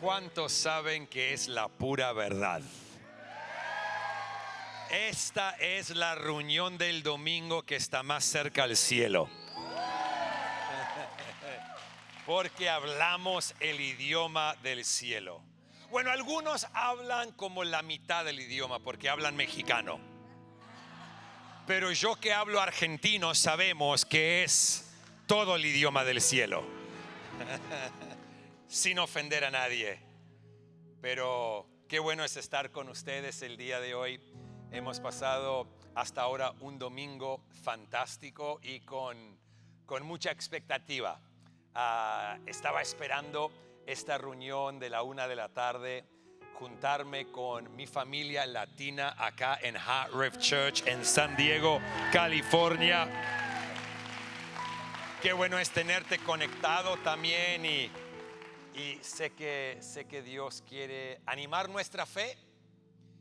¿Cuántos saben que es la pura verdad? Esta es la reunión del domingo que está más cerca al cielo. Porque hablamos el idioma del cielo. Bueno, algunos hablan como la mitad del idioma porque hablan mexicano. Pero yo que hablo argentino sabemos que es todo el idioma del cielo. Sin ofender a nadie. Pero qué bueno es estar con ustedes el día de hoy. Hemos pasado hasta ahora un domingo fantástico y con mucha expectativa. Estaba esperando esta reunión de la 1 de la tarde, juntarme con mi familia latina acá en Heart River Church en San Diego, California. Qué bueno es tenerte conectado también y sé que Dios quiere animar nuestra fe,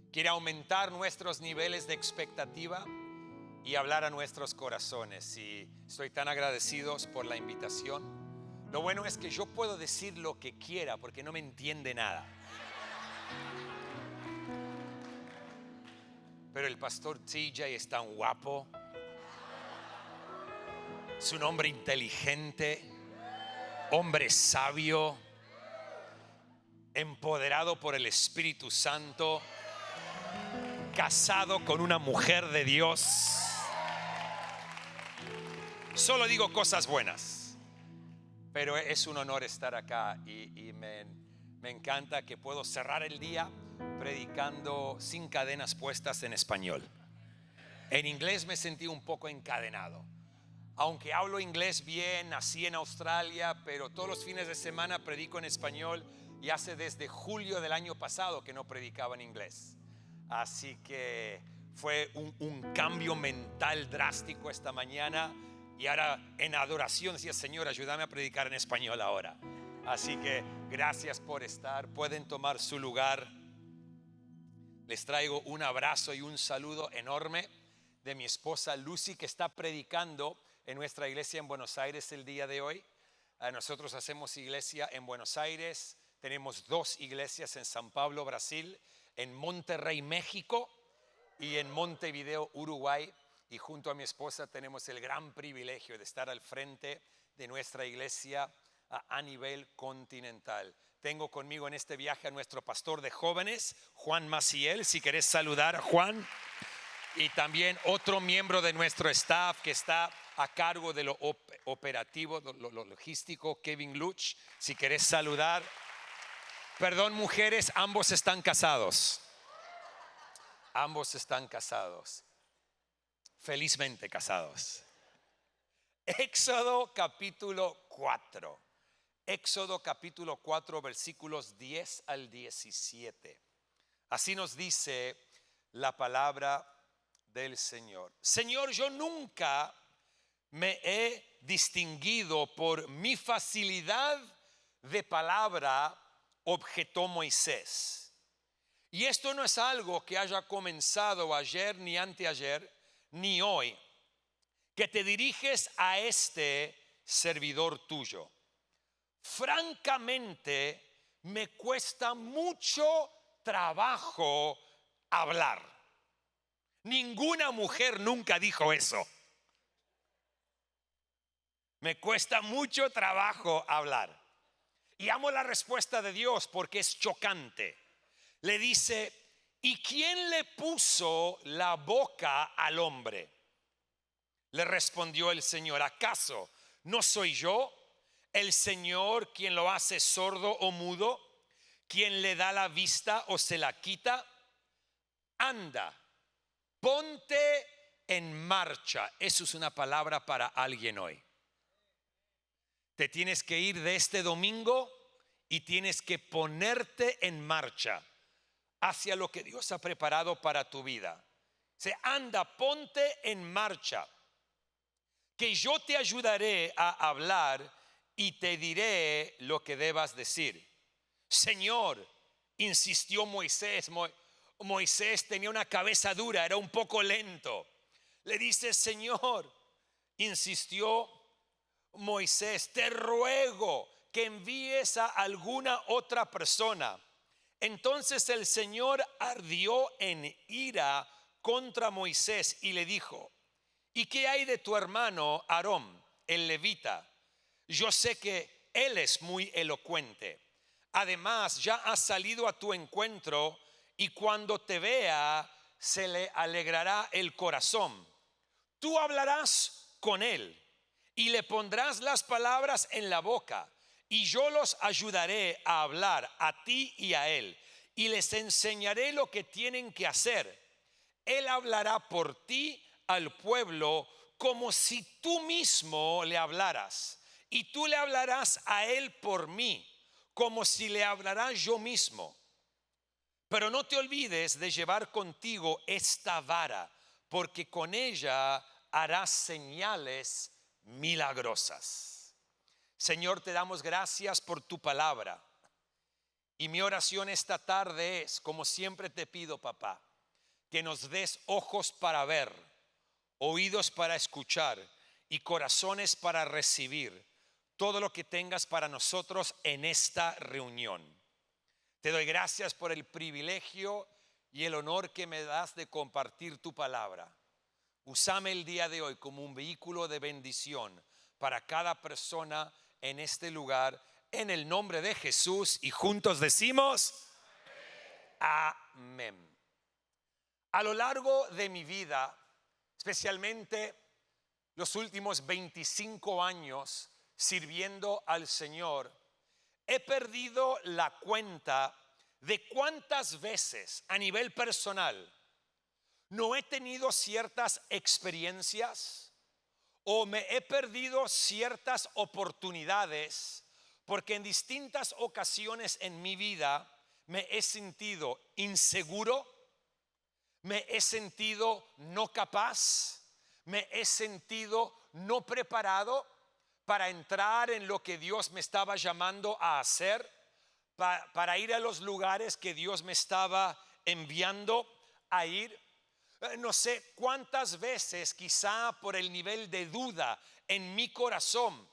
quiere aumentar nuestros niveles de expectativa y hablar a nuestros corazones. Y estoy tan agradecidos por la invitación. Lo bueno es que yo puedo decir lo que quiera porque no me entiende nada. Pero el pastor TJ es tan guapo. Es un hombre inteligente, hombre sabio, empoderado por el Espíritu Santo, casado con una mujer de Dios. Solo digo cosas buenas. Pero es un honor estar acá y me encanta que puedo cerrar el día predicando sin cadenas puestas en español. En inglés me sentí un poco encadenado. Aunque hablo inglés bien, nací en Australia, pero todos los fines de semana predico en español y hace desde julio del año pasado que no predicaba en inglés. Así que fue un cambio mental drástico esta mañana. Y ahora en adoración decía, Señor, ayúdame a predicar en español ahora. Así que gracias por estar. Pueden tomar su lugar. Les traigo un abrazo y un saludo enorme de mi esposa Lucy, que está predicando en nuestra iglesia en Buenos Aires el día de hoy. Nosotros hacemos iglesia en Buenos Aires. Tenemos 2 iglesias en San Pablo, Brasil, en Monterrey, México y en Montevideo, Uruguay. Y junto a mi esposa tenemos el gran privilegio de estar al frente de nuestra iglesia a nivel continental. Tengo conmigo en este viaje a nuestro pastor de jóvenes, Juan Maciel, si querés saludar a Juan. Y también otro miembro de nuestro staff que está a cargo de lo operativo, lo logístico, Kevin Luch, si querés saludar. Perdón, mujeres, ambos están casados. Ambos están casados. Felizmente casados. Éxodo capítulo 4. Éxodo capítulo 4 versículos 10 al 17. Así nos dice la palabra del Señor. Señor, yo nunca me he distinguido por mi facilidad de palabra, objetó Moisés. Y esto no es algo que haya comenzado ayer ni anteayer ni hoy, que te diriges a este servidor tuyo. Francamente, me cuesta mucho trabajo hablar. Ninguna mujer nunca dijo eso. Me cuesta mucho trabajo hablar. Y amo la respuesta de Dios porque es chocante. Le dice, ¿y quién le puso la boca al hombre? Le respondió el Señor, ¿acaso no soy yo el Señor quien lo hace sordo o mudo? ¿Quien le da la vista o se la quita? Anda, ponte en marcha. Eso es una palabra para alguien hoy. Te tienes que ir de este domingo y tienes que ponerte en marcha hacia lo que Dios ha preparado para tu vida. Anda, ponte en marcha, que yo te ayudaré a hablar y te diré lo que debas decir. Señor, insistió Moisés. Moisés tenía una cabeza dura, era un poco lento. Le dice, Señor, insistió Moisés, te ruego que envíes a alguna otra persona. Entonces el Señor ardió en ira contra Moisés y le dijo: ¿y qué hay de tu hermano Aarón, el levita? Yo sé que él es muy elocuente. Además, ya ha salido a tu encuentro y cuando te vea se le alegrará el corazón. Tú hablarás con él y le pondrás las palabras en la boca, y yo los ayudaré a hablar a ti y a él, y les enseñaré lo que tienen que hacer. Él hablará por ti al pueblo como si tú mismo le hablaras, y tú le hablarás a él por mí, como si le hablara yo mismo. Pero no te olvides de llevar contigo esta vara, porque con ella harás señales milagrosas. Señor, te damos gracias por tu palabra. Y mi oración esta tarde es, como siempre te pido, papá, que nos des ojos para ver, oídos para escuchar y corazones para recibir todo lo que tengas para nosotros en esta reunión. Te doy gracias por el privilegio y el honor que me das de compartir tu palabra. Úsame el día de hoy como un vehículo de bendición para cada persona en este lugar, en el nombre de Jesús, y juntos decimos amén. A lo largo de mi vida, especialmente los últimos 25 años sirviendo al Señor, he perdido la cuenta de cuántas veces a nivel personal no he tenido ciertas experiencias o me he perdido ciertas oportunidades porque en distintas ocasiones en mi vida me he sentido inseguro, me he sentido no capaz, me he sentido no preparado para entrar en lo que Dios me estaba llamando a hacer, para ir a los lugares que Dios me estaba enviando a ir. No sé cuántas veces, quizá por el nivel de duda en mi corazón,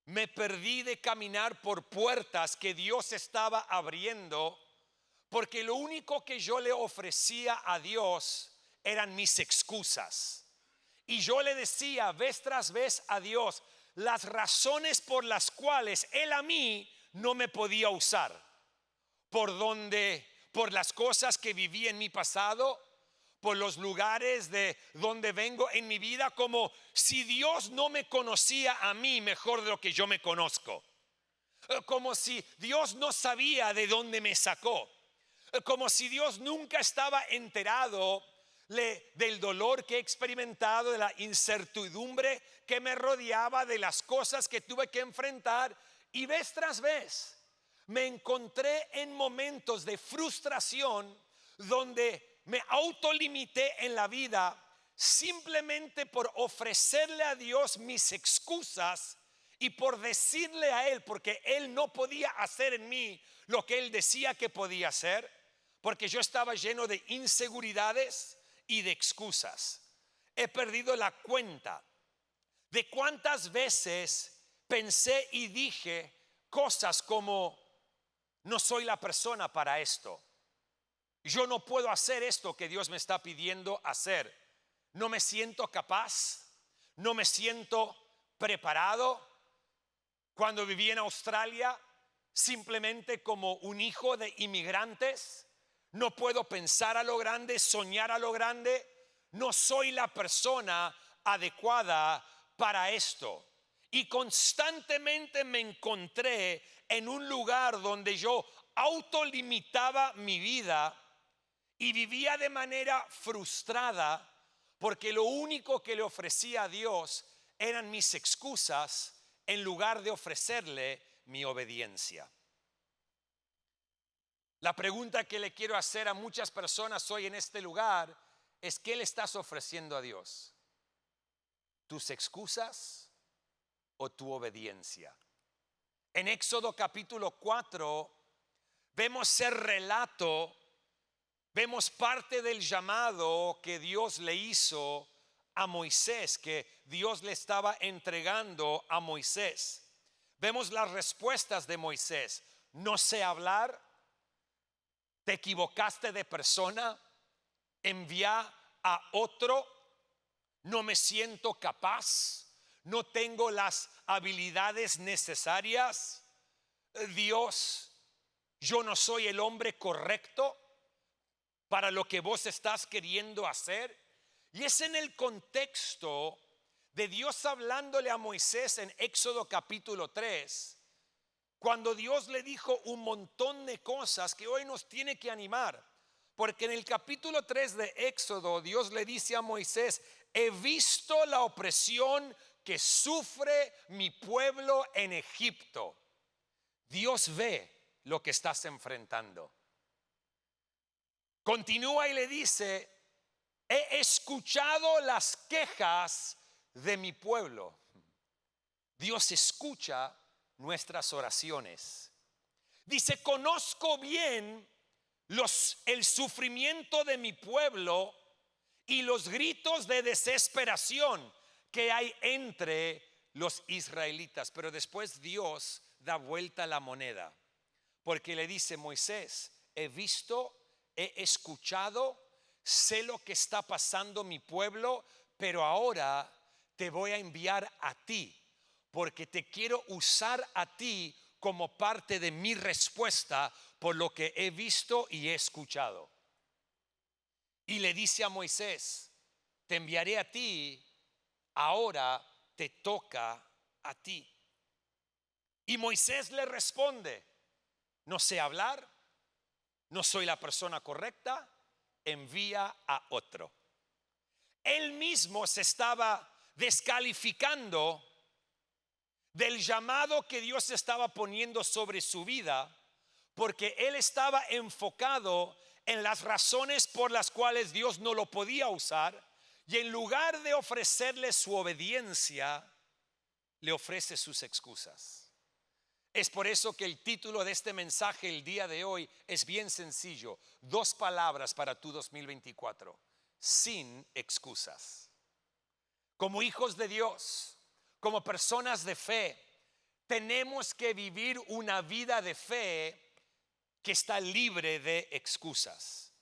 me perdí de caminar por puertas que Dios estaba abriendo, porque lo único que yo le ofrecía a Dios eran mis excusas. Y yo le decía vez tras vez a Dios las razones por las cuales Él a mí no me podía usar. Por las cosas que viví en mi pasado, por los lugares de donde vengo en mi vida, como si Dios no me conocía a mí mejor de lo que yo me conozco. Como si Dios no sabía de dónde me sacó. Como si Dios nunca estaba enterado del dolor que he experimentado, de la incertidumbre que me rodeaba, de las cosas que tuve que enfrentar. Y vez tras vez me encontré en momentos de frustración donde me autolimité en la vida simplemente por ofrecerle a Dios mis excusas y por decirle a Él, porque Él no podía hacer en mí lo que Él decía que podía hacer, porque yo estaba lleno de inseguridades y de excusas. He perdido la cuenta de cuántas veces pensé y dije cosas como: no soy la persona para esto, yo no puedo hacer esto que Dios me está pidiendo hacer, no me siento capaz, no me siento preparado. Cuando viví en Australia, simplemente como un hijo de inmigrantes, no puedo pensar a lo grande, soñar a lo grande. No soy la persona adecuada para esto. Y constantemente me encontré en un lugar donde yo autolimitaba mi vida y vivía de manera frustrada, porque lo único que le ofrecía a Dios eran mis excusas en lugar de ofrecerle mi obediencia. La pregunta que le quiero hacer a muchas personas hoy en este lugar es: ¿qué le estás ofreciendo a Dios? ¿Tus excusas o tu obediencia? En Éxodo capítulo 4 vemos el relato, vemos parte del llamado que Dios le hizo a Moisés, que Dios le estaba entregando a Moisés. Vemos las respuestas de Moisés. No sé hablar, te equivocaste de persona, envía a otro, no me siento capaz, no tengo las habilidades necesarias. Dios, yo no soy el hombre correcto para lo que vos estás queriendo hacer. Y es en el contexto de Dios hablándole a Moisés en Éxodo capítulo 3, cuando Dios le dijo un montón de cosas que hoy nos tiene que animar. Porque en el capítulo 3 de Éxodo Dios le dice a Moisés: he visto la opresión que sufre mi pueblo en Egipto. Dios ve lo que estás enfrentando. Continúa y le dice: he escuchado las quejas de mi pueblo. Dios escucha nuestras oraciones. Dice: conozco bien el sufrimiento de mi pueblo y los gritos de desesperación que hay entre los israelitas. Pero después Dios da vuelta a la moneda, porque le dice: Moisés, he visto, he escuchado, sé lo que está pasando mi pueblo, pero ahora te voy a enviar a ti, porque te quiero usar a ti como parte de mi respuesta por lo que he visto y he escuchado. Y le dice a Moisés: te enviaré a ti, ahora te toca a ti. Y Moisés le responde: no sé hablar, no soy la persona correcta, envía a otro. Él mismo se estaba descalificando del llamado que Dios estaba poniendo sobre su vida, porque él estaba enfocado en las razones por las cuales Dios no lo podía usar, y en lugar de ofrecerle su obediencia, le ofrece sus excusas. Es por eso que el título de este mensaje el día de hoy es bien sencillo: 2 palabras para tu 2024: sin excusas. Como hijos de Dios, como personas de fe, tenemos que vivir una vida de fe que está libre de excusas.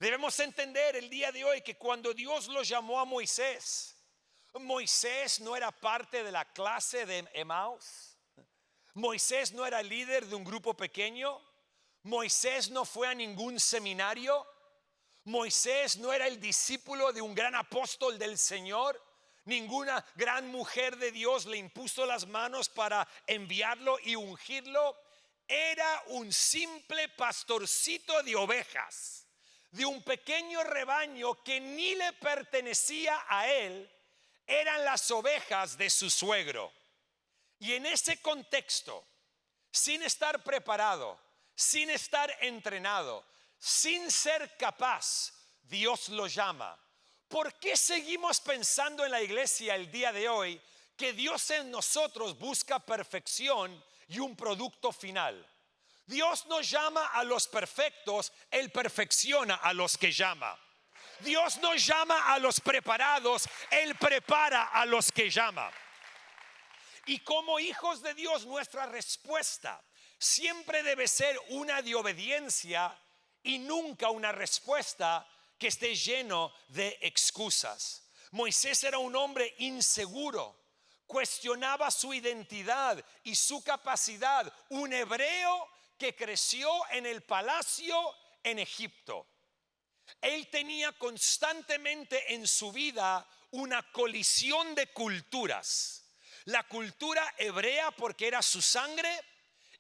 Debemos entender el día de hoy que cuando Dios lo llamó a Moisés, Moisés no era parte de la clase de Emaús. Moisés no era líder de un grupo pequeño. Moisés no fue a ningún seminario. Moisés no era el discípulo de un gran apóstol del Señor. Ninguna gran mujer de Dios le impuso las manos para enviarlo y ungirlo. Era un simple pastorcito de ovejas, de un pequeño rebaño que ni le pertenecía a él. Eran las ovejas de su suegro. Y en ese contexto, sin estar preparado, sin estar entrenado, sin ser capaz, Dios lo llama. ¿Por qué seguimos pensando en la iglesia el día de hoy que Dios en nosotros busca perfección y un producto final? Dios no llama a los perfectos, Él perfecciona a los que llama. Dios no llama a los preparados, Él prepara a los que llama. Y como hijos de Dios, nuestra respuesta siempre debe ser una de obediencia y nunca una respuesta que esté lleno de excusas. Moisés era un hombre inseguro, cuestionaba su identidad y su capacidad, un hebreo que creció en el palacio en Egipto. Él tenía constantemente en su vida una colisión de culturas. La cultura hebrea porque era su sangre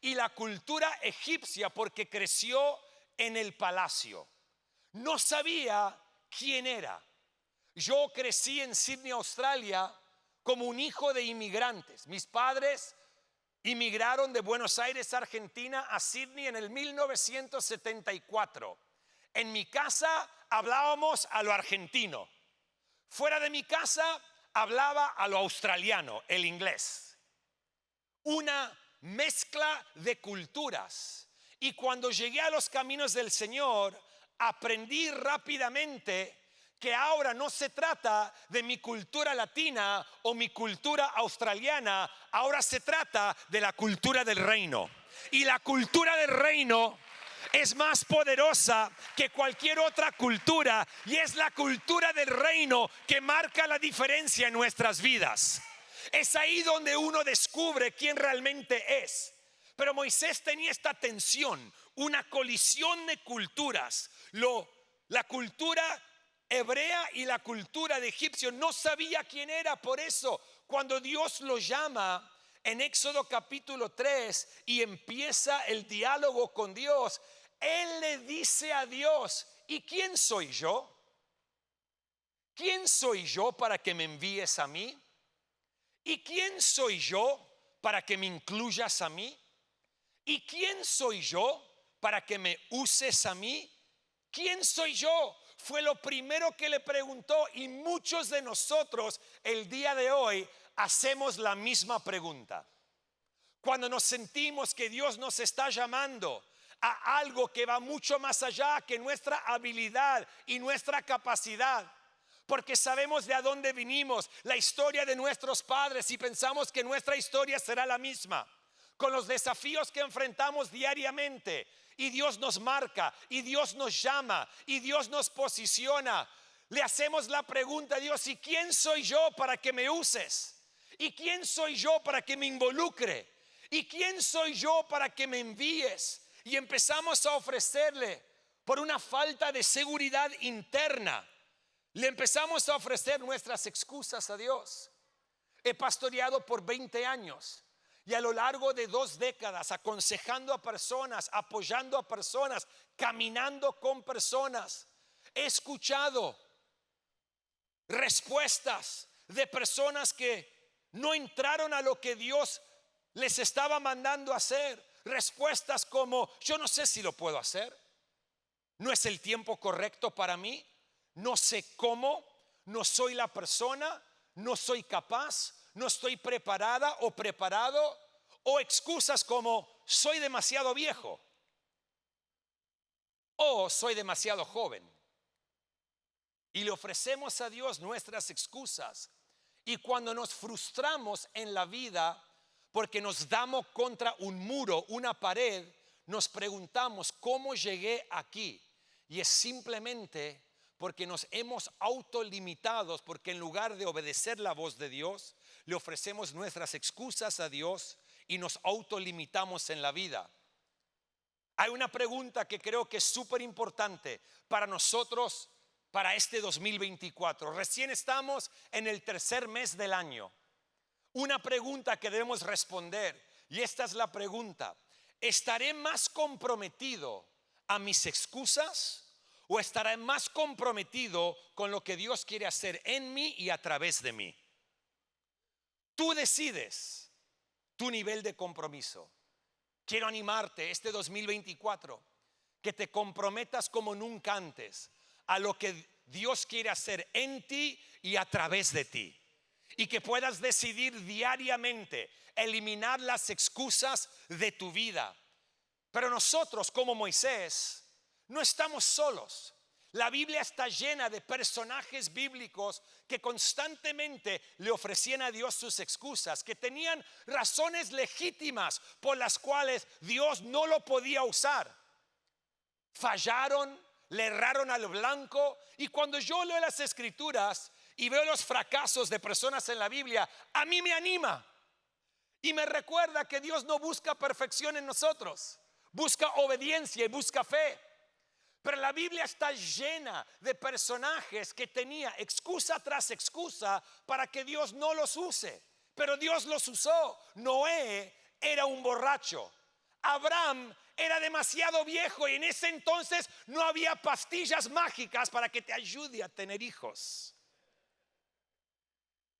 y la cultura egipcia porque creció en el palacio. No sabía quién era. Yo crecí en Sydney, Australia, como un hijo de inmigrantes. Mis padres inmigraron de Buenos Aires, Argentina, a Sydney en el 1974. En mi casa hablábamos a lo argentino. Fuera de mi casa hablaba a lo australiano, el inglés. Una mezcla de culturas. Y cuando llegué a los caminos del Señor, aprendí rápidamente que ahora no se trata de mi cultura latina o mi cultura australiana, ahora se trata de la cultura del reino. Y la cultura del reino es más poderosa que cualquier otra cultura, y es la cultura del reino que marca la diferencia en nuestras vidas. Es ahí donde uno descubre quién realmente es. Pero Moisés tenía esta tensión, una colisión de culturas. La cultura hebrea y la cultura de egipcio, no sabía quién era. Por eso cuando Dios lo llama en Éxodo capítulo 3 y empieza el diálogo con Dios, él le dice a Dios: ¿y quién soy yo? ¿Quién soy yo para que me envíes a mí? ¿Y quién soy yo para que me incluyas a mí? ¿Y quién soy yo para que me uses a mí? ¿Quién soy yo? Fue lo primero que le preguntó, y muchos de nosotros el día de hoy hacemos la misma pregunta. Cuando nos sentimos que Dios nos está llamando a algo que va mucho más allá que nuestra habilidad y nuestra capacidad, porque sabemos de a dónde vinimos, la historia de nuestros padres, y pensamos que nuestra historia será la misma, con los desafíos que enfrentamos diariamente. Y Dios nos marca, y Dios nos llama, y Dios nos posiciona. Le hacemos la pregunta a Dios: ¿y quién soy yo para que me uses? ¿Y quién soy yo para que me involucre? ¿Y quién soy yo para que me envíes? Y empezamos a ofrecerle, por una falta de seguridad interna, le empezamos a ofrecer nuestras excusas a Dios. He pastoreado por 20 años. Y a lo largo de 2 décadas, aconsejando a personas, apoyando a personas, caminando con personas, he escuchado respuestas de personas que no entraron a lo que Dios les estaba mandando a hacer. Respuestas como: yo no sé si lo puedo hacer, no es el tiempo correcto para mí, no sé cómo, no soy la persona, no soy capaz, no estoy preparada o preparado. O excusas como: soy demasiado viejo, o soy demasiado joven. Y le ofrecemos a Dios nuestras excusas. Y cuando nos frustramos en la vida porque nos damos contra un muro, una pared, nos preguntamos: ¿cómo llegué aquí? Y es simplemente porque nos hemos autolimitado, porque en lugar de obedecer la voz de Dios, le ofrecemos nuestras excusas a Dios y nos autolimitamos en la vida. Hay una pregunta que creo que es súper importante para nosotros, para este 2024. Recién estamos en el 3er mes del año. Una pregunta que debemos responder, y esta es la pregunta: ¿estaré más comprometido a mis excusas o estaré más comprometido con lo que Dios quiere hacer en mí y a través de mí? Tú decides tu nivel de compromiso. Quiero animarte este 2024, que te comprometas como nunca antes a lo que Dios quiere hacer en ti y a través de ti, y que puedas decidir diariamente eliminar las excusas de tu vida. Pero nosotros, como Moisés, no estamos solos. La Biblia está llena de personajes bíblicos que constantemente le ofrecían a Dios sus excusas, que tenían razones legítimas por las cuales Dios no lo podía usar. Fallaron, le erraron al blanco. Y cuando yo leo las escrituras y veo los fracasos de personas en la Biblia, a mí me anima y me recuerda que Dios no busca perfección en nosotros, busca obediencia y busca fe. Pero la Biblia está llena de personajes que tenía excusa tras excusa para que Dios no los use, pero Dios los usó. Noé era un borracho. Abraham era demasiado viejo, y en ese entonces no había pastillas mágicas para que te ayude a tener hijos.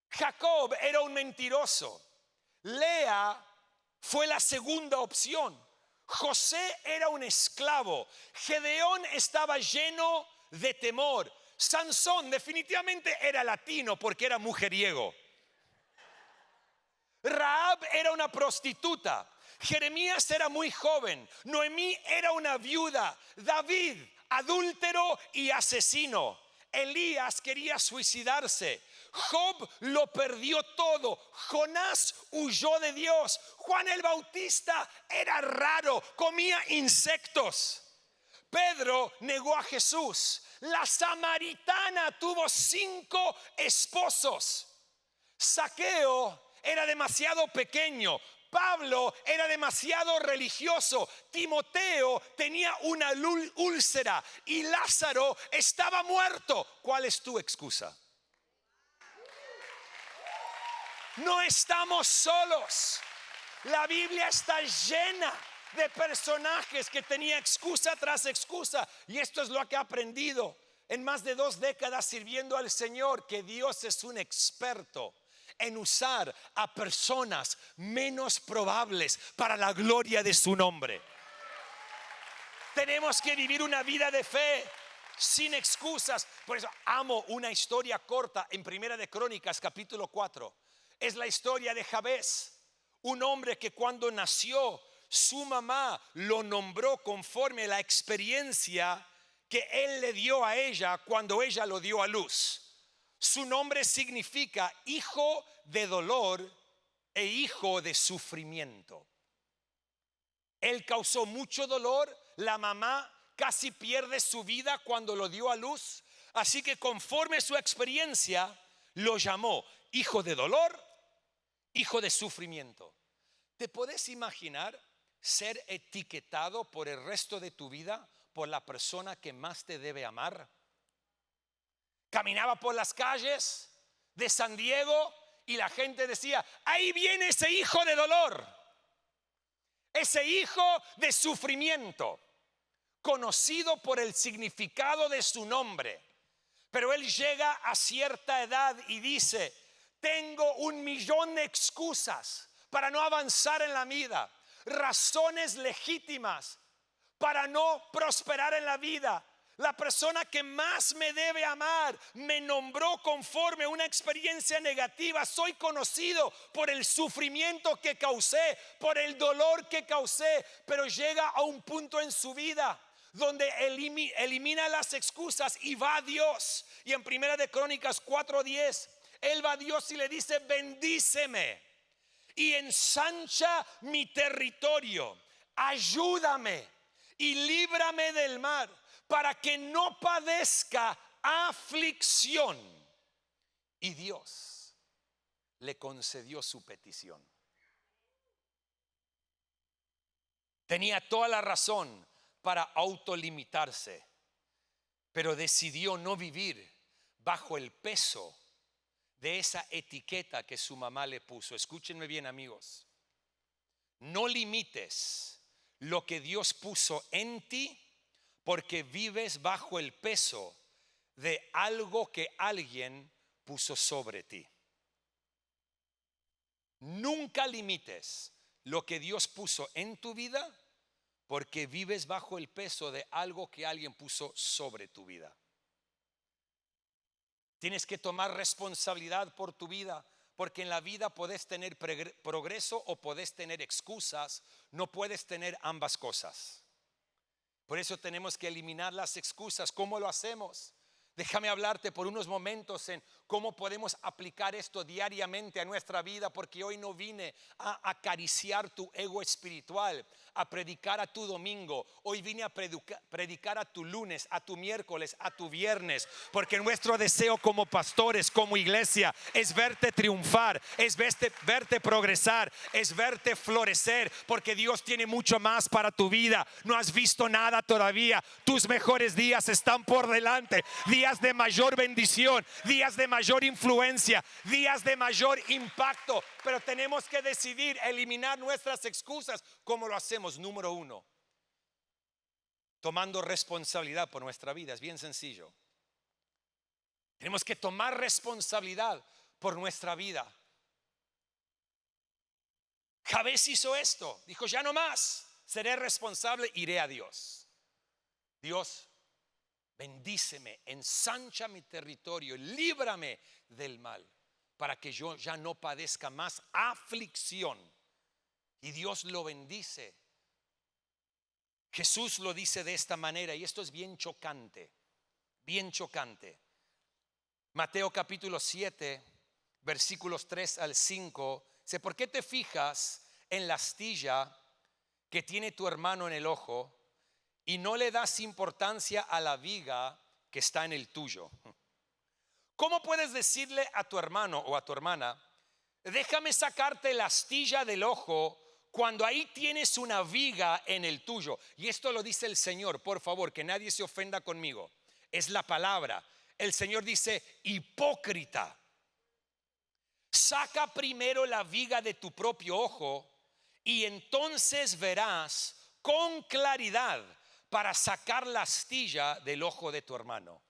Jacob era un mentiroso. Lea fue la segunda opción. José era un esclavo. Gedeón estaba lleno de temor. Sansón definitivamente era latino porque era mujeriego. Rahab era una prostituta. Jeremías era muy joven. Noemí era una viuda. David, adúltero y asesino. Elías quería suicidarse. Job lo perdió todo. Jonás huyó de Dios. Juan el Bautista era raro, comía insectos. Pedro negó a Jesús. La samaritana tuvo 5 esposos. Zaqueo era demasiado pequeño. Pablo era demasiado religioso. Timoteo tenía una úlcera y Lázaro estaba muerto. ¿Cuál es tu excusa? No estamos solos. La Biblia está llena de personajes que tenía excusa tras excusa. Y esto es lo que he aprendido en más de 2 décadas sirviendo al Señor, que Dios es un experto en usar a personas menos probables para la gloria de su nombre. Tenemos que vivir una vida de fe sin excusas. Por eso amo una historia corta en Primera de Crónicas capítulo 4. Es la historia de Jabez, un hombre que cuando nació su mamá lo nombró conforme a la experiencia que él le dio a ella cuando ella lo dio a luz. Su nombre significa hijo de dolor e hijo de sufrimiento. Él causó mucho dolor. La mamá casi pierde su vida cuando lo dio a luz. Así que conforme a su experiencia lo llamó hijo de dolor, hijo de sufrimiento. ¿Te puedes imaginar ser etiquetado por el resto de tu vida por la persona que más te debe amar? Caminaba por las calles de San Diego y la gente decía: ahí viene ese hijo de dolor, ese hijo de sufrimiento, conocido por el significado de su nombre. Pero él llega a cierta edad y dice: tengo 1,000,000 de excusas para no avanzar en la vida, razones legítimas para no prosperar en la vida. La persona que más me debe amar me nombró conforme a una experiencia negativa. Soy conocido por el sufrimiento que causé, por el dolor que causé. Pero llega a un punto en su vida donde elimina las excusas y va a Dios. Y en Primera de Crónicas 4:10, él va a Dios y le dice: bendíceme y ensancha mi territorio, ayúdame y líbrame del mal, para que no padezca aflicción. Y Dios le concedió su petición. Tenía toda la razón para autolimitarse, pero decidió no vivir bajo el peso de esa etiqueta que su mamá le puso. Escúchenme bien, amigos. No limites lo que Dios puso en ti porque vives bajo el peso de algo que alguien puso sobre ti. Nunca limites lo que Dios puso en tu vida porque vives bajo el peso de algo que alguien puso sobre tu vida. Tienes que tomar responsabilidad por tu vida, porque en la vida puedes tener progreso o puedes tener excusas. No puedes tener ambas cosas. Por eso tenemos que eliminar las excusas. ¿Cómo lo hacemos? Déjame hablarte por unos momentos en cómo podemos aplicar esto diariamente a nuestra vida, porque hoy no vine a acariciar tu ego espiritual, a predicar a tu domingo. Hoy vine a predicar a tu lunes, a tu miércoles, a tu viernes, porque nuestro deseo como pastores, como iglesia, es verte triunfar, es verte progresar, es verte florecer, porque Dios tiene mucho más para tu vida. No has visto nada todavía. Tus mejores días están por delante. Días de mayor bendición, días de mayor influencia, días de mayor impacto. Pero tenemos que decidir eliminar nuestras excusas. ¿Cómo lo hacemos? Número 1, tomando responsabilidad por nuestra vida. Es bien sencillo. Tenemos que tomar responsabilidad por nuestra vida. Jabez hizo esto. Dijo: ya no más, seré responsable, iré a Dios. Dios, bendíceme, ensancha mi territorio, líbrame del mal, para que yo ya no padezca más aflicción. Y Dios lo bendice. Jesús lo dice de esta manera, y esto es bien chocante, bien chocante. Mateo capítulo 7, versículos 3 al 5. Dice: ¿por qué te fijas en la astilla que tiene tu hermano en el ojo y no le das importancia a la viga que está en el tuyo? ¿Cómo puedes decirle a tu hermano o a tu hermana: déjame sacarte la astilla del ojo, cuando ahí tienes una viga en el tuyo? Y esto lo dice el Señor, por favor, que nadie se ofenda conmigo. Es la palabra. El Señor dice: hipócrita, saca primero la viga de tu propio ojo y entonces verás con claridad para sacar la astilla del ojo de tu hermano.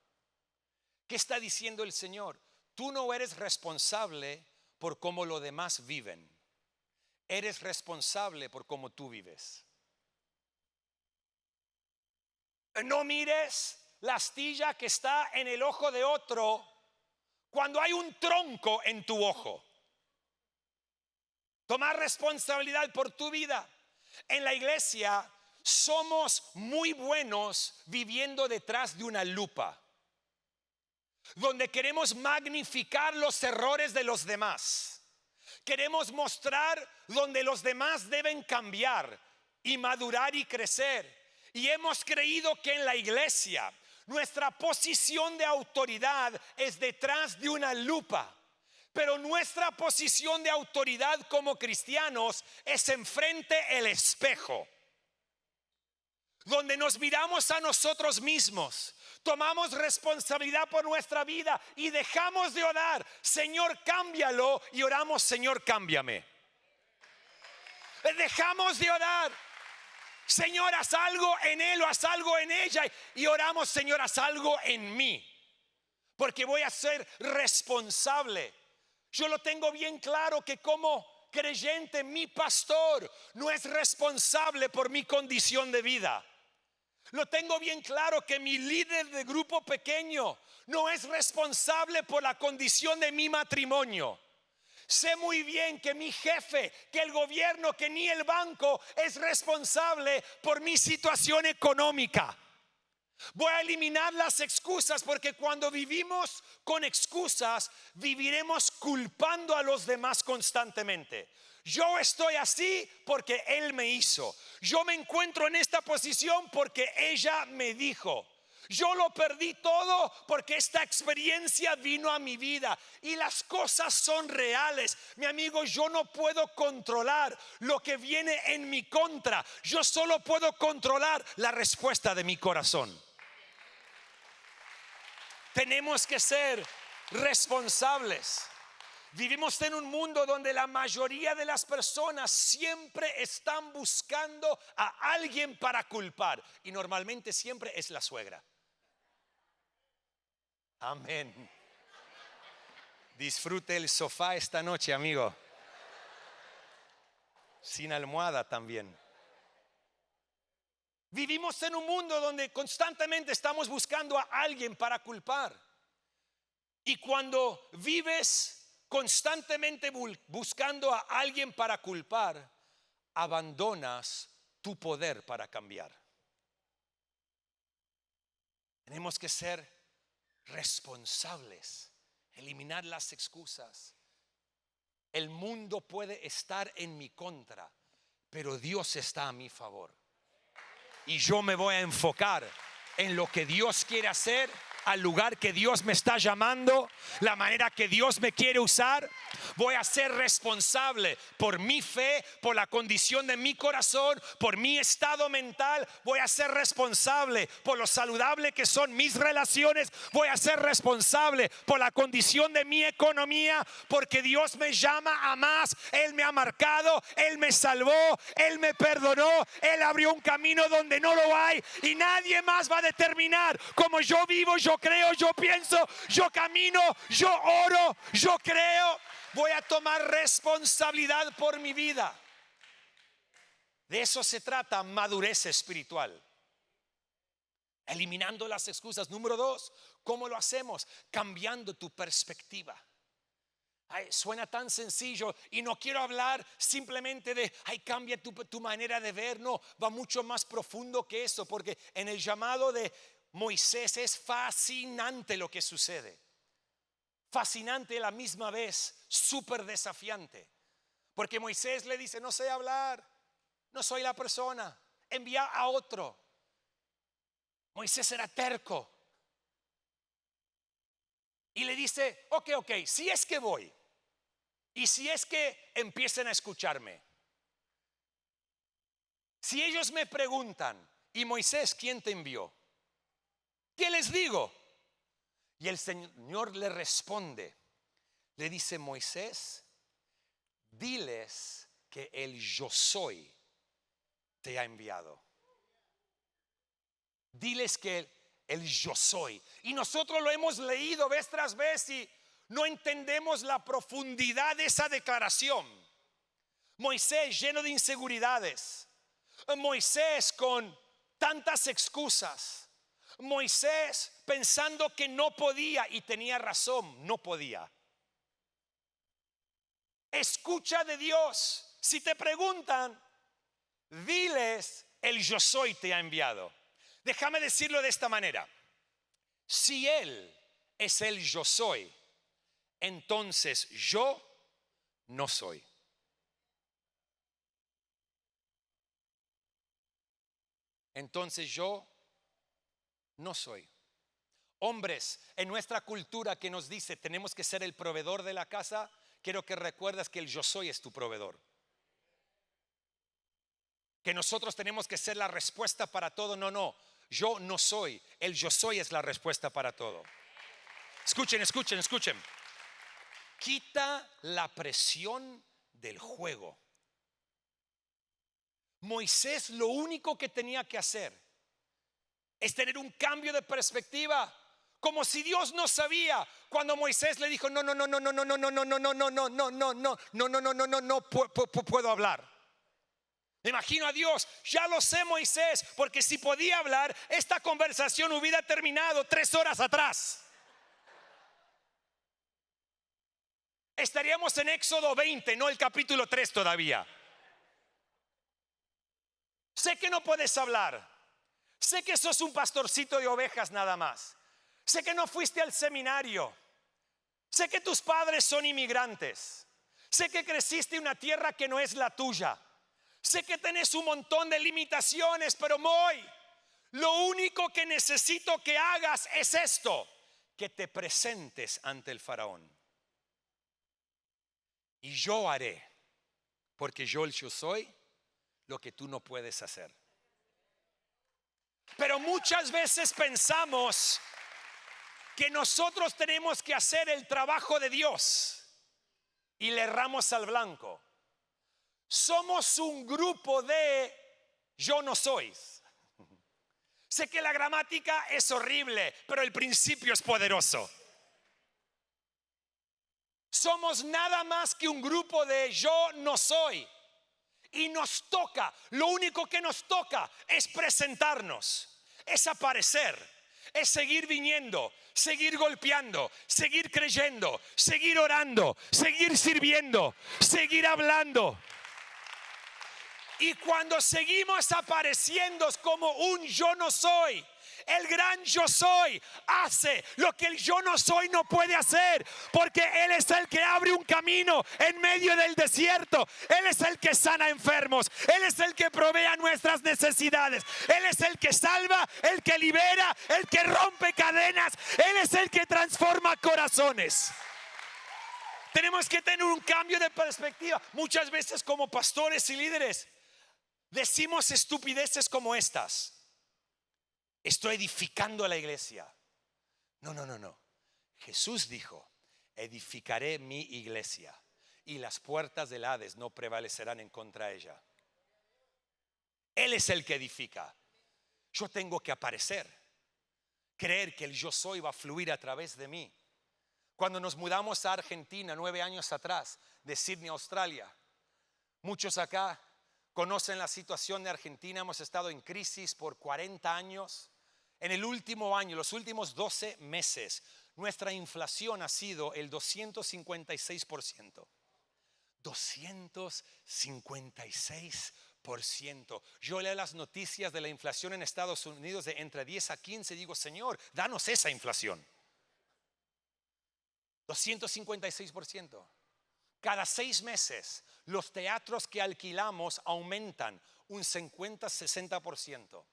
¿Qué está diciendo el Señor? Tú no eres responsable por cómo los demás viven. Eres responsable por cómo tú vives. No mires la astilla que está en el ojo de otro cuando hay un tronco en tu ojo. Tomar responsabilidad por tu vida. En la iglesia somos muy buenos viviendo detrás de una lupa, donde queremos magnificar los errores de los demás. Queremos mostrar donde los demás deben cambiar y madurar y crecer. Y hemos creído que en la iglesia nuestra posición de autoridad es detrás de una lupa. Pero nuestra posición de autoridad como cristianos es enfrente el espejo, donde nos miramos a nosotros mismos, tomamos responsabilidad por nuestra vida y dejamos de orar: Señor, cámbialo, y oramos: Señor, cámbiame. Dejamos de orar: Señor, haz algo en él o haz algo en ella, y oramos: Señor, haz algo en mí, porque voy a ser responsable. Yo lo tengo bien claro que como creyente, mi pastor no es responsable por mi condición de vida. Lo tengo bien claro que mi líder de grupo pequeño no es responsable por la condición de mi matrimonio. Sé muy bien que mi jefe, que el gobierno, que ni el banco es responsable por mi situación económica. Voy a eliminar las excusas, porque cuando vivimos con excusas, viviremos culpando a los demás constantemente. Yo estoy así porque él me hizo. Yo me encuentro en esta posición porque ella me dijo. Yo lo perdí todo porque esta experiencia vino a mi vida. Y las cosas son reales. Mi amigo, yo no puedo controlar lo que viene en mi contra. Yo solo puedo controlar la respuesta de mi corazón. Tenemos que ser responsables. Vivimos en un mundo donde la mayoría de las personas siempre están buscando a alguien para culpar, y normalmente siempre es la suegra. Amén. Disfrute el sofá esta noche, amigo. Sin almohada también. Vivimos en un mundo donde constantemente estamos buscando a alguien para culpar. Y cuando vives constantemente buscando a alguien para culpar, abandonas tu poder para cambiar. Tenemos que ser responsables, eliminar las excusas. El mundo puede estar en mi contra, pero Dios está a mi favor. Y yo me voy a enfocar en lo que Dios quiere hacer, al lugar que Dios me está llamando, la manera que Dios me quiere usar. Voy a ser responsable por mi fe, por la condición de mi corazón, por mi estado mental. Voy a ser responsable por lo saludable que son mis relaciones. Voy a ser responsable por la condición de mi economía, porque Dios me llama a más. Él me ha marcado, Él me salvó, Él me perdonó, Él abrió un camino donde no lo hay, y nadie más va a determinar cómo yo vivo, yo creo, yo pienso, yo camino, yo oro, yo creo. Voy a tomar responsabilidad por mi vida. De eso se trata madurez espiritual. Eliminando las excusas. Número 2, ¿cómo lo hacemos? Cambiando tu perspectiva. Ay, suena tan sencillo, y no quiero hablar simplemente de cambia tu manera de ver. No, va mucho más profundo que eso, porque en el llamado de Moisés es fascinante lo que sucede. fascinante a la misma vez, súper desafiante. Porque Moisés le dice, no sé hablar, no soy la persona, envía a otro. Moisés era terco. Y le dice, ok, si es que voy, y si es que empiecen a escucharme, si ellos me preguntan, y Moisés, ¿quién te envió? ¿Qué les digo? Y el Señor le responde, le dice, Moisés, diles que el yo soy te ha enviado. Diles que el yo soy. Y nosotros lo hemos leído vez tras vez y no entendemos la profundidad de esa declaración. Moisés lleno de inseguridades, Moisés con tantas excusas, Moisés pensando que no podía y tenía razón, no podía. Escucha de Dios. Si te preguntan, diles el yo soy te ha enviado. Déjame decirlo de esta manera. Si Él es el yo soy, entonces yo no soy. Entonces yo no soy. Hombres, en nuestra cultura que nos dice tenemos que ser el proveedor de la casa, quiero que recuerdes que el yo soy es tu proveedor. Que nosotros tenemos que ser la respuesta para todo. No, yo no soy. El yo soy es la respuesta para todo. Escuchen. Quita la presión del juego. Moisés lo único que tenía que hacer es tener un cambio de perspectiva, como si Dios no sabía. Cuando Moisés le dijo, no puedo hablar. Me imagino a Dios, ya lo sé Moisés, porque si podía hablar, esta conversación hubiera terminado 3 horas atrás. Estaríamos en Éxodo 20, no el capítulo 3 todavía. Sé que no puedes hablar. Sé que sos un pastorcito de ovejas nada más. Sé que no fuiste al seminario. Sé que tus padres son inmigrantes. Sé que creciste en una tierra que no es la tuya. Sé que tenés un montón de limitaciones, pero lo único que necesito que hagas es esto: que te presentes ante el faraón. Y yo haré, porque yo soy lo que tú no puedes hacer. Pero muchas veces pensamos que nosotros tenemos que hacer el trabajo de Dios y le erramos al blanco. Somos un grupo de yo no sois. Sé que la gramática es horrible, pero el principio es poderoso. Somos nada más que un grupo de yo no soy. Y nos toca, lo único que nos toca es presentarnos, es aparecer, es seguir viniendo, seguir golpeando, seguir creyendo, seguir orando, seguir sirviendo, seguir hablando. Y cuando seguimos apareciendo como un yo no soy, el gran yo soy hace lo que el yo no soy no puede hacer, porque Él es el que abre un camino en medio del desierto. Él es el que sana enfermos. Él es el que provee a nuestras necesidades. Él es el que salva, el que libera, el que rompe cadenas. Él es el que transforma corazones. Tenemos que tener un cambio de perspectiva. Muchas veces como pastores y líderes decimos estupideces como estas: estoy edificando a la iglesia. No. Jesús dijo: edificaré mi iglesia y las puertas del Hades no prevalecerán en contra de ella. Él es el que edifica. Yo tengo que aparecer, creer que el yo soy va a fluir a través de mí. Cuando nos mudamos a Argentina 9 años atrás, de Sydney, Australia, muchos acá conocen la situación de Argentina. Hemos estado en crisis por 40 años. En el último año, los últimos 12 meses, nuestra inflación ha sido el 256%. 256%. Yo leo las noticias de la inflación en Estados Unidos de entre 10 a 15 y digo: Señor, danos esa inflación. 256%. Cada 6 meses los teatros que alquilamos aumentan un 50-60%.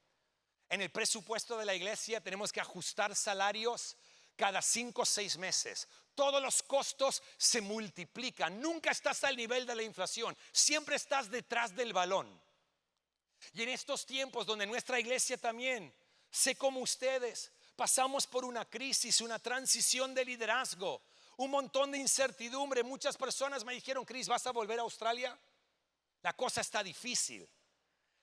En el presupuesto de la iglesia tenemos que ajustar salarios cada 5 o 6 meses. Todos los costos se multiplican. Nunca estás al nivel de la inflación. Siempre estás detrás del balón. Y en estos tiempos donde nuestra iglesia también, sé como ustedes, pasamos por una crisis, una transición de liderazgo, un montón de incertidumbre. Muchas personas me dijeron: Chris, ¿vas a volver a Australia? La cosa está difícil.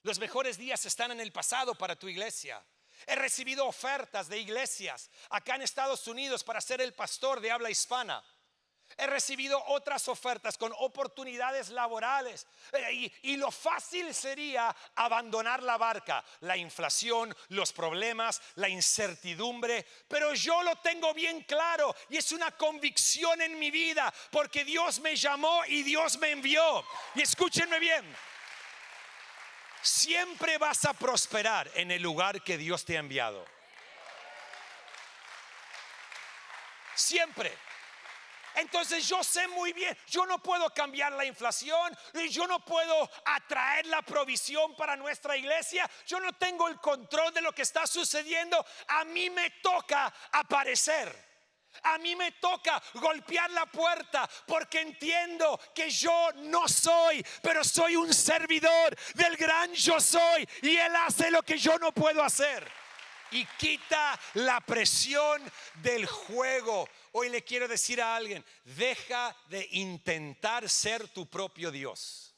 Los mejores días están en el pasado para tu iglesia. He recibido ofertas de iglesias acá en Estados Unidos para ser el pastor de habla hispana. He recibido otras ofertas con oportunidades laborales, y lo fácil sería abandonar la barca. La inflación, los problemas, la incertidumbre. Pero yo lo tengo bien claro y es una convicción en mi vida, porque Dios me llamó y Dios me envió. Y escúchenme bien: siempre vas a prosperar en el lugar que Dios te ha enviado. Siempre. Entonces yo sé muy bien, yo no puedo cambiar la inflación, yo no puedo atraer la provisión para nuestra iglesia, yo no tengo el control de lo que está sucediendo. A mí me toca aparecer, a mí me toca golpear la puerta, porque entiendo que yo no soy, pero soy un servidor del gran yo soy, y Él hace lo que yo no puedo hacer y quita la presión del juego. Hoy le quiero decir a alguien: deja de intentar ser tu propio Dios.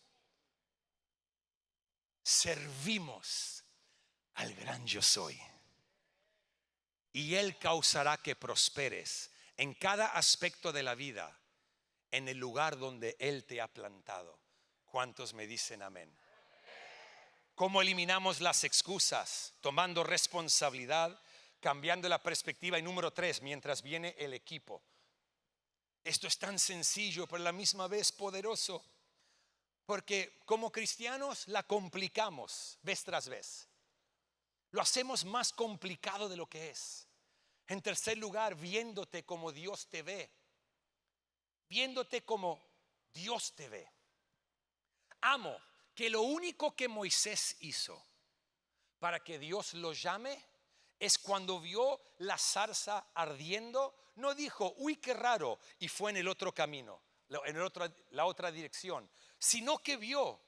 Servimos al gran yo soy, y Él causará que prosperes en cada aspecto de la vida, en el lugar donde Él te ha plantado. ¿Cuántos me dicen amén? ¿Cómo eliminamos las excusas? Tomando responsabilidad, cambiando la perspectiva. Y número 3, mientras viene el equipo. Esto es tan sencillo, pero a la misma vez poderoso, porque como cristianos la complicamos vez tras vez. Lo hacemos más complicado de lo que es. En tercer lugar, viéndote como Dios te ve. Viéndote como Dios te ve. Amo que lo único que Moisés hizo para que Dios lo llame es cuando vio la zarza ardiendo, no dijo: uy, qué raro, y fue en el otro camino, en la otra dirección, sino que vio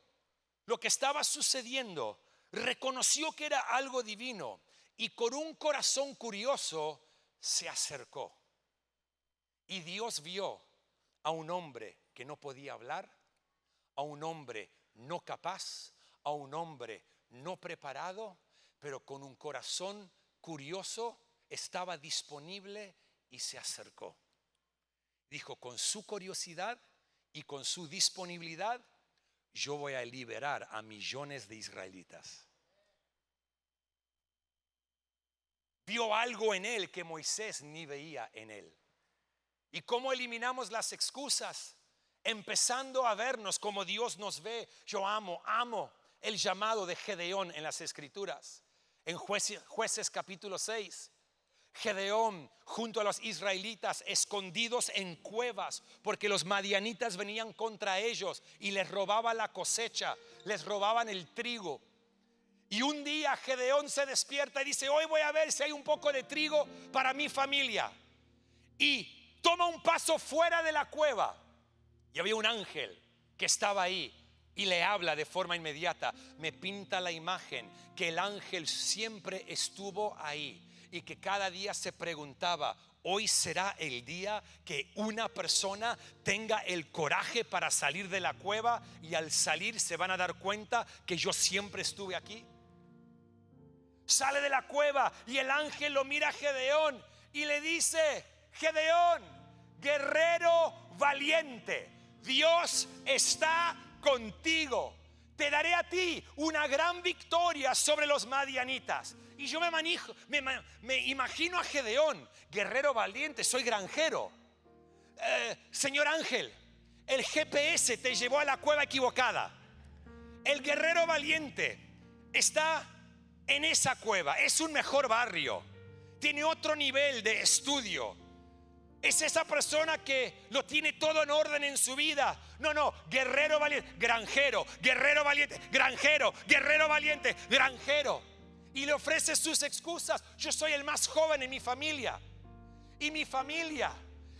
lo que estaba sucediendo, reconoció que era algo divino, y con un corazón curioso se acercó. Y Dios vio a un hombre que no podía hablar, a un hombre no capaz, a un hombre no preparado, pero con un corazón curioso estaba disponible y se acercó. Dijo: con su curiosidad y con su disponibilidad, yo voy a liberar a millones de israelitas. Vio algo en él que Moisés ni veía en él. ¿Y cómo eliminamos las excusas? Empezando a vernos como Dios nos ve. Yo amo el llamado de Gedeón en las Escrituras. En Jueces capítulo 6, Gedeón junto a los israelitas escondidos en cuevas, porque los madianitas venían contra ellos y les robaban la cosecha, les robaban el trigo. Y un día Gedeón se despierta y dice: hoy voy a ver si hay un poco de trigo para mi familia. Y toma un paso fuera de la cueva, y había un ángel que estaba ahí y le habla de forma inmediata. Me pinta la imagen que el ángel siempre estuvo ahí y que cada día se preguntaba: hoy será el día que una persona tenga el coraje para salir de la cueva, y al salir se van a dar cuenta que yo siempre estuve aquí. Sale de la cueva y el ángel lo mira a Gedeón y le dice: Gedeón, guerrero valiente, Dios está contigo. Te daré a ti una gran victoria sobre los madianitas. Y yo me imagino a Gedeón: guerrero valiente, soy granjero. Señor ángel, el GPS te llevó a la cueva equivocada. El guerrero valiente está en esa cueva, es un mejor barrio, tiene otro nivel de estudio. Es esa persona que lo tiene todo en orden en su vida. No, guerrero valiente, granjero, guerrero valiente, granjero, guerrero valiente, granjero. Y le ofrece sus excusas. Yo soy el más joven en mi familia. Y mi familia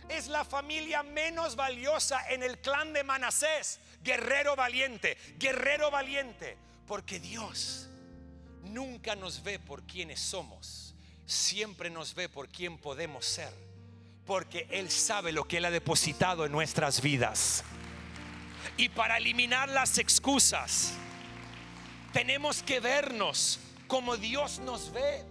es la familia menos valiosa en el clan de Manasés. Guerrero valiente, guerrero valiente. Porque Dios nunca nos ve por quienes somos, siempre nos ve por quien podemos ser. Porque Él sabe lo que Él ha depositado en nuestras vidas. Y para eliminar las excusas, tenemos que vernos como Dios nos ve.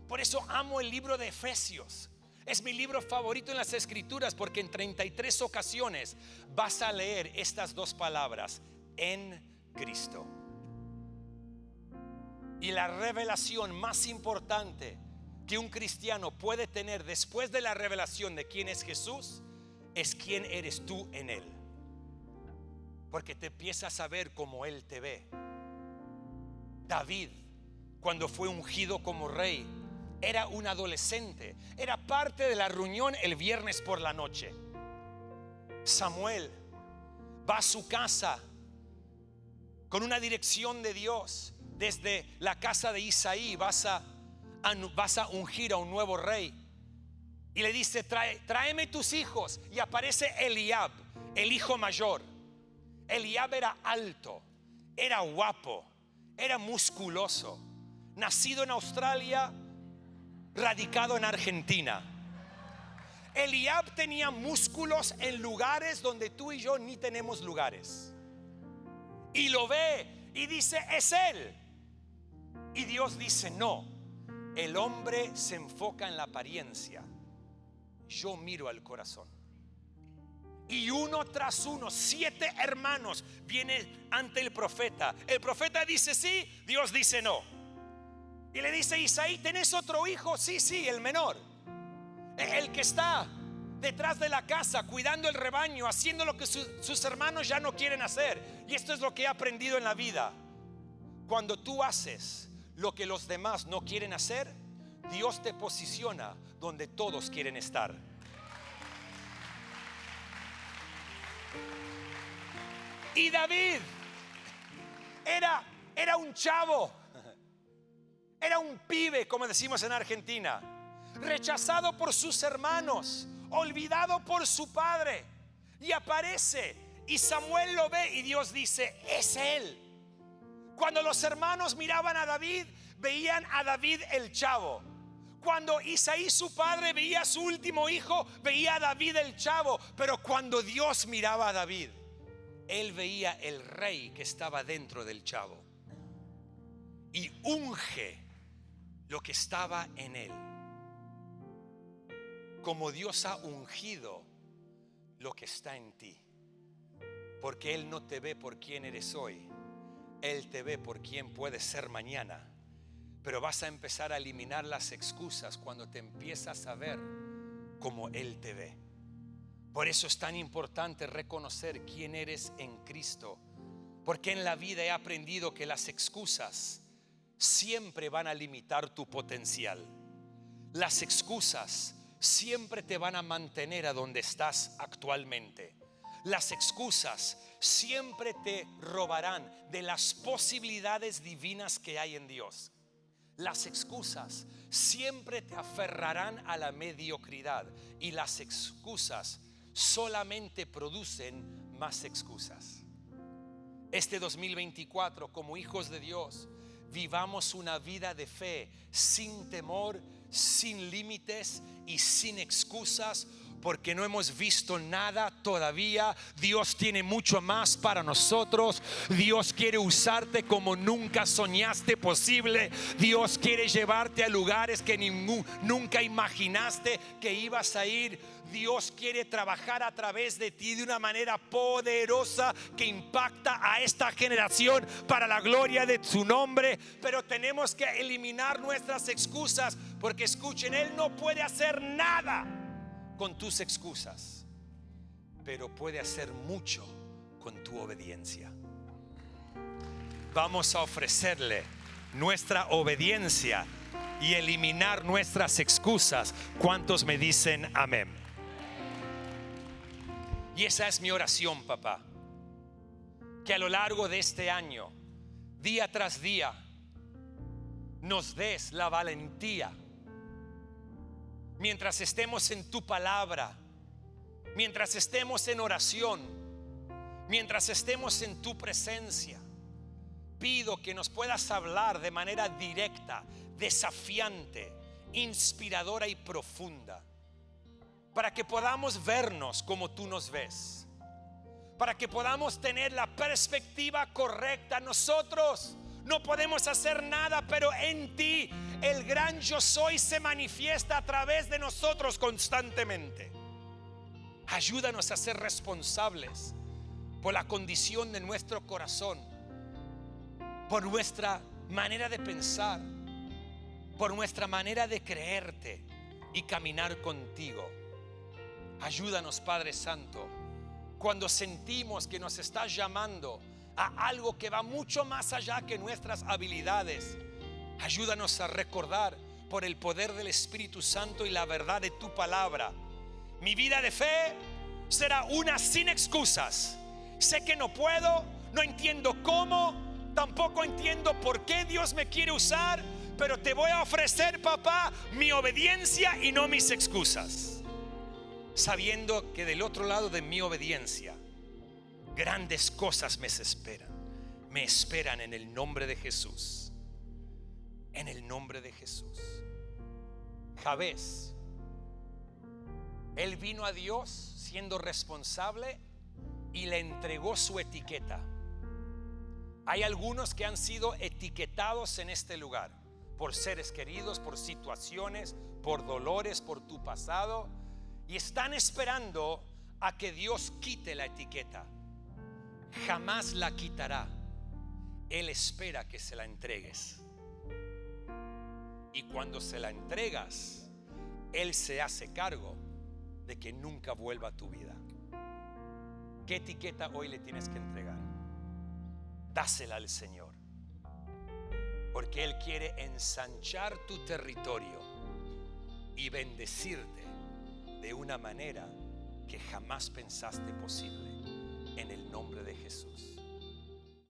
Por eso amo el libro de Efesios. Es mi libro favorito en las Escrituras, porque en 33 ocasiones vas a leer estas dos palabras: en Cristo. Y la revelación más importante que un cristiano puede tener después de la revelación de quién es Jesús es quién eres tú en Él. Porque te empiezas a ver como Él te ve. David, cuando fue ungido como rey, era un adolescente, era parte de la reunión el viernes por la noche. Samuel va a su casa con una dirección de Dios. Desde la casa de Isaí vas a ungir a un nuevo rey. Y le dice: tráeme tus hijos. Y aparece Eliab, el hijo mayor. Eliab era alto, era guapo, era musculoso, nacido en Australia, radicado en Argentina. Eliab tenía músculos en lugares donde tú y yo ni tenemos lugares. Y lo ve y dice: es él. Y Dios dice: no, el hombre se enfoca en la apariencia, yo miro al corazón. Y uno tras uno, 7 hermanos vienen ante el profeta. El profeta dice sí, Dios dice no. Y le dice: Isaí, ¿tenés otro hijo? Sí, el menor, el que está detrás de la casa cuidando el rebaño, haciendo lo que sus hermanos ya no quieren hacer. Y esto es lo que he aprendido en la vida: cuando tú haces lo que los demás no quieren hacer, Dios te posiciona donde todos quieren estar. Y David era un chavo, era un pibe, como decimos en Argentina, rechazado por sus hermanos, olvidado por su padre. Y aparece, y Samuel lo ve, y Dios dice: es él. Cuando los hermanos miraban a David, veían a David el chavo. Cuando Isaí, su padre, veía a su último hijo, veía a David el chavo. Pero cuando Dios miraba a David, Él veía el rey que estaba dentro del chavo. Y unge lo que estaba en él, como Dios ha ungido lo que está en ti. Porque Él no te ve por quién eres hoy, Él te ve por quién puedes ser mañana. Pero vas a empezar a eliminar las excusas cuando te empiezas a ver como Él te ve. Por eso es tan importante reconocer quién eres en Cristo. Porque en la vida he aprendido que las excusas siempre van a limitar tu potencial. Las excusas siempre te van a mantener a donde estás actualmente. Las excusas siempre te robarán de las posibilidades divinas que hay en Dios. Las excusas siempre te aferrarán a la mediocridad, y las excusas solamente producen más excusas. Este 2024, como hijos de Dios, vivamos una vida de fe sin temor, sin límites y sin excusas, porque no hemos visto nada todavía. Dios tiene mucho más para nosotros. Dios quiere usarte como nunca soñaste posible. Dios quiere llevarte a lugares que nunca imaginaste que ibas a ir. Dios quiere trabajar a través de ti de una manera poderosa que impacta a esta generación para la gloria de su nombre. Pero tenemos que eliminar nuestras excusas, porque escuchen, Él no puede hacer nada con tus excusas, pero puede hacer mucho con tu obediencia. Vamos a ofrecerle nuestra obediencia y eliminar nuestras excusas. ¿Cuántos me dicen amén? Y esa es mi oración, papá, que a lo largo de este año, día tras día, nos des la valentía, mientras estemos en tu palabra, mientras estemos en oración, mientras estemos en tu presencia. Pido que nos puedas hablar de manera directa, desafiante, inspiradora y profunda, para que podamos vernos como tú nos ves, para que podamos tener la perspectiva correcta. Nosotros no podemos hacer nada, pero en ti el gran yo soy se manifiesta a través de nosotros constantemente. Ayúdanos a ser responsables por la condición de nuestro corazón, por nuestra manera de pensar, por nuestra manera de creerte y caminar contigo. Ayúdanos, Padre Santo, cuando sentimos que nos estás llamando a algo que va mucho más allá que nuestras habilidades. Ayúdanos a recordar por el poder del Espíritu Santo y la verdad de tu palabra. Mi vida de fe será una sin excusas. Sé que no puedo, no entiendo cómo, tampoco entiendo por qué Dios me quiere usar, pero te voy a ofrecer, papá, mi obediencia y no mis excusas, sabiendo que del otro lado de mi obediencia grandes cosas me esperan en el nombre de Jesús. En el nombre de Jesús. Jabez, él vino a Dios siendo responsable y le entregó su etiqueta. Hay algunos que han sido etiquetados en este lugar por seres queridos, por situaciones, por dolores, por tu pasado, y están esperando a que Dios quite la etiqueta. Jamás la quitará. Él espera que se la entregues. Y cuando se la entregas, Él se hace cargo de que nunca vuelva a tu vida. ¿Qué etiqueta hoy le tienes que entregar? Dásela al Señor, porque Él quiere ensanchar tu territorio y bendecirte de una manera que jamás pensaste posible. En el nombre de Jesús.